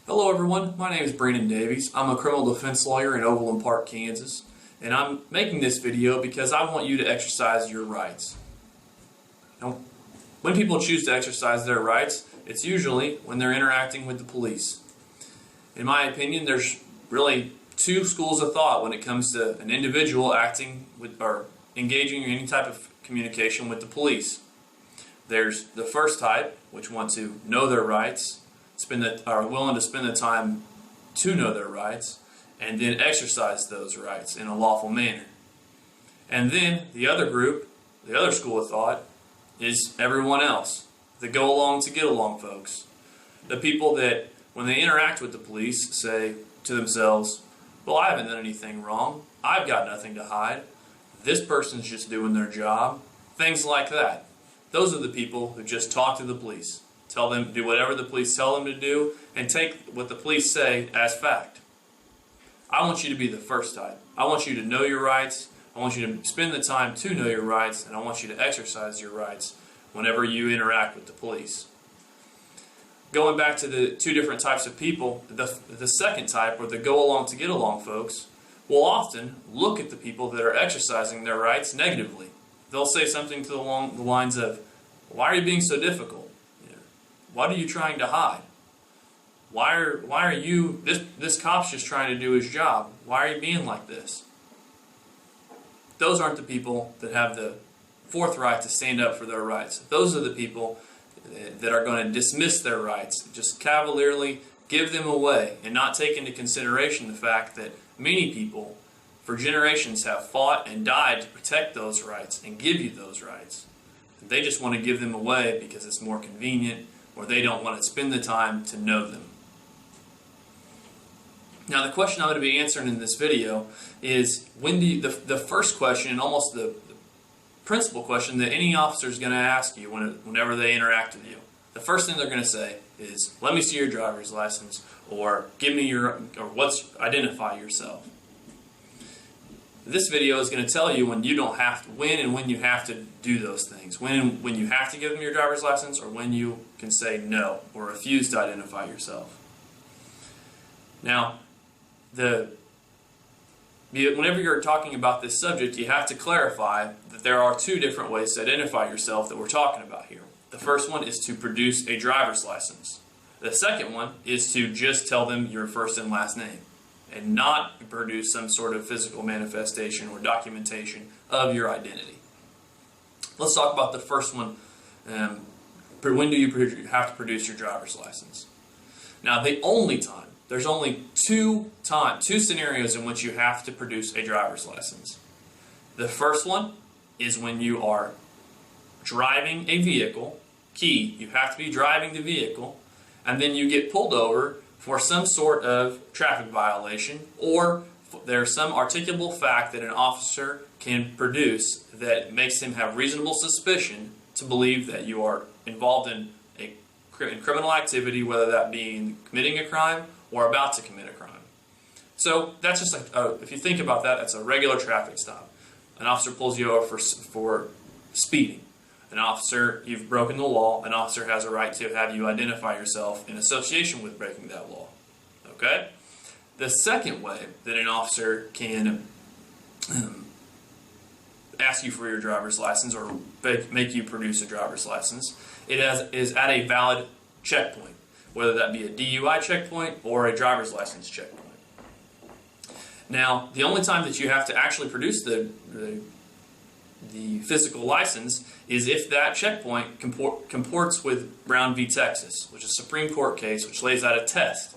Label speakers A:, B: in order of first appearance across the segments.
A: Hello everyone, my name is Brandon Davies. I'm a criminal defense lawyer in Overland Park, Kansas, and I'm making this video because I want you to exercise your rights. Now, when people choose to exercise their rights, it's usually when they're interacting with the police. In my opinion, there's really two schools of thought when it comes to an individual acting with or engaging in any type of communication with the police. There's the first type, which want to know their rights, are willing to spend the time to know their rights, and then exercise those rights in a lawful manner. And then the other group, the other school of thought, is everyone else, the go along to get along folks. The people that, when they interact with the police, say to themselves, well, I haven't done anything wrong, I've got nothing to hide, this person's just doing their job, things like that. Those are the people who just talk to the police. Tell them to do whatever the police tell them to do and take what the police say as fact. I want you to be the first type. I want you to know your rights. I want you to spend the time to know your rights, and I want you to exercise your rights whenever you interact with the police. Going back to the two different types of people, the second type, or the go along to get along folks, will often look at the people that are exercising their rights negatively. They'll say something along the lines of, why are you being so difficult? What are you trying to hide? Why are you, this cop's just trying to do his job. Why are you being like this? Those aren't the people that have the forthright to stand up for their rights. Those are the people that are going to dismiss their rights, just cavalierly give them away, and not take into consideration the fact that many people for generations have fought and died to protect those rights and give you those rights. They just want to give them away because it's more convenient, or they don't want to spend the time to know them. Now, the question I'm going to be answering in this video is the first question, and almost the principal question that any officer is going to ask you whenever they interact with you. The first thing they're going to say is, let me see your driver's license, or give me identify yourself. This video is going to tell you when and when you have to do those things. When you have to give them your driver's license, or when you can say no or refuse to identify yourself. Now, whenever you're talking about this subject, you have to clarify that there are two different ways to identify yourself that we're talking about here. The first one is to produce a driver's license. The second one is to just tell them your first and last name, and not produce some sort of physical manifestation or documentation of your identity. Let's talk about the first one. When do you have to produce your driver's license? Now, there's only two scenarios in which you have to produce a driver's license. The first one is when you are driving a vehicle. Key, you have to be driving the vehicle, and then you get pulled over for some sort of traffic violation, or there's some articulable fact that an officer can produce that makes him have reasonable suspicion to believe that you are involved in criminal activity, whether that be committing a crime or about to commit a crime. So that's just if you think about that, that's a regular traffic stop. An officer pulls you over for speeding. You've broken the law. An officer has a right to have you identify yourself in association with breaking that law. Okay? The second way that an officer can ask you for your driver's license, or make you produce a driver's license, is at a valid checkpoint, whether that be a DUI checkpoint or a driver's license checkpoint. Now, the only time that you have to actually produce the physical license is if that checkpoint comports with Brown v. Texas, which is a Supreme Court case which lays out a test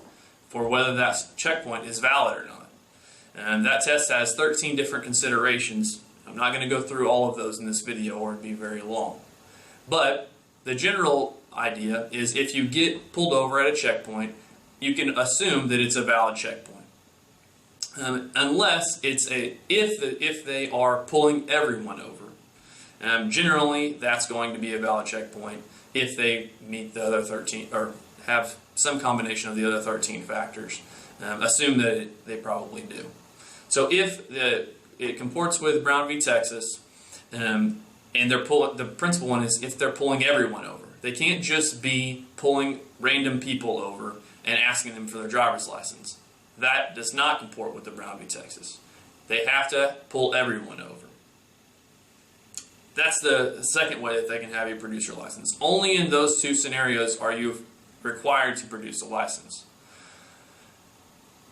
A: for whether that checkpoint is valid or not. And that test has 13 different considerations. I'm not going to go through all of those in this video, or it'd be very long. But the general idea is, if you get pulled over at a checkpoint, you can assume that it's a valid checkpoint. Unless if they are pulling everyone over. Generally, that's going to be a valid checkpoint if they meet the other 13, or have some combination of the other 13 factors. Assume that they probably do. So if it comports with Brown v. Texas, and the principal one is if they're pulling everyone over. They can't just be pulling random people over and asking them for their driver's license. That does not comport with the Brown v. Texas. They have to pull everyone over. That's the second way that they can have you produce your license. Only in those two scenarios are you required to produce a license.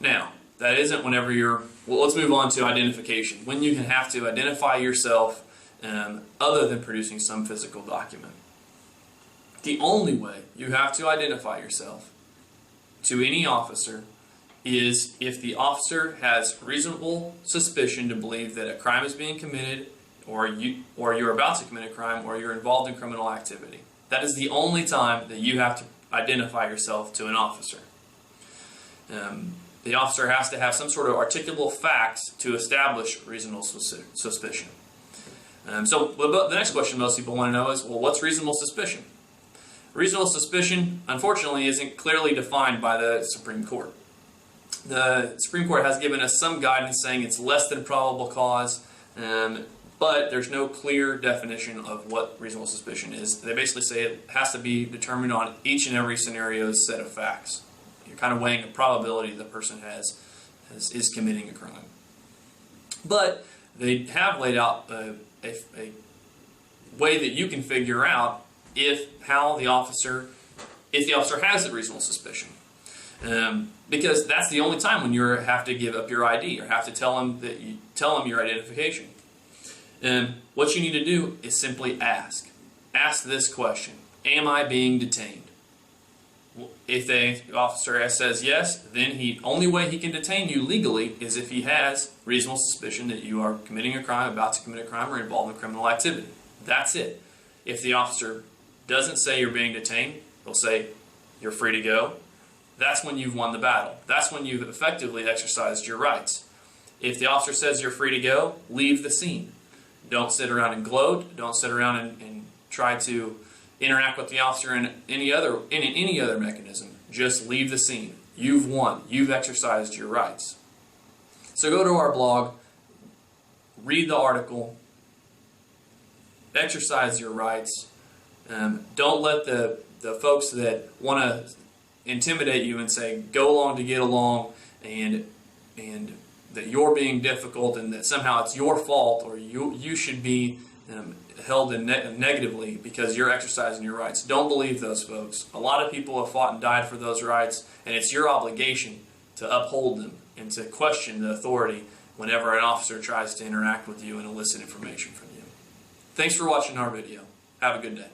A: Now, that isn't whenever you're... Well, let's move on to identification. When you can have to identify yourself other than producing some physical document. The only way you have to identify yourself to any officer is if the officer has reasonable suspicion to believe that a crime is being committed, or you're about to commit a crime, or you're involved in criminal activity. That is the only time that you have to identify yourself to an officer. The officer has to have some sort of articulable facts to establish reasonable suspicion. So the next question most people want to know is, well, what's reasonable suspicion? Reasonable suspicion, unfortunately, isn't clearly defined by the Supreme Court. The Supreme Court has given us some guidance saying it's less than probable cause, but there's no clear definition of what reasonable suspicion is. They basically say it has to be determined on each and every scenario's set of facts. You're kind of weighing the probability the person is committing a crime. But they have laid out a way that you can figure out if the officer has a reasonable suspicion. Because that's the only time when you have to give up your ID or have to tell them your identification. What you need to do is simply ask. Ask this question: am I being detained? If the officer says yes, then the only way he can detain you legally is if he has reasonable suspicion that you are committing a crime, about to commit a crime, or involved in criminal activity. That's it. If the officer doesn't say you're being detained, they'll say you're free to go. That's when you've won the battle. That's when you've effectively exercised your rights. If the officer says you're free to go, leave the scene. Don't sit around and gloat. Don't sit around and try to interact with the officer in any other mechanism. Just leave the scene. You've won. You've exercised your rights. So go to our blog, read the article, exercise your rights. Don't let the folks that want to intimidate you and say go along to get along, and that you're being difficult and that somehow it's your fault, or you should be held in negatively because you're exercising your rights. Don't believe those folks. A lot of people have fought and died for those rights, and it's your obligation to uphold them and to question the authority whenever an officer tries to interact with you and elicit information from you. Thanks for watching our video. Have a good day.